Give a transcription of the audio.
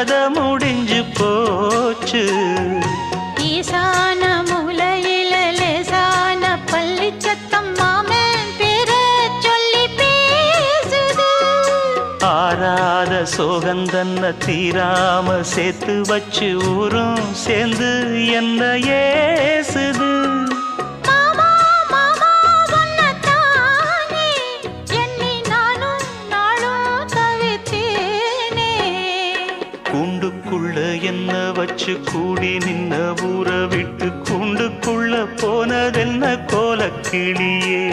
கதை முடிஞ்சு போச்சு. ஈசான மூலையில லேசான பள்ளி சத்தம் மாமன் பேர சொல்லி பேசுது. ஆறாத சோகந்தன்ன தீராம சேர்த்து வச்சு ஊரும் சேர்ந்து என்ன ஏசுது. மாமா மாமா உன்னத்தானே எண்ணி நானும் நாளும் தவித்தேனே. கூண்டுக்குள்ள என்ன வச்சு கூடி நின்ன ஊரை விட்டு கூண்டுக்குள்ள போனதென்ன கோலக்கிளியே.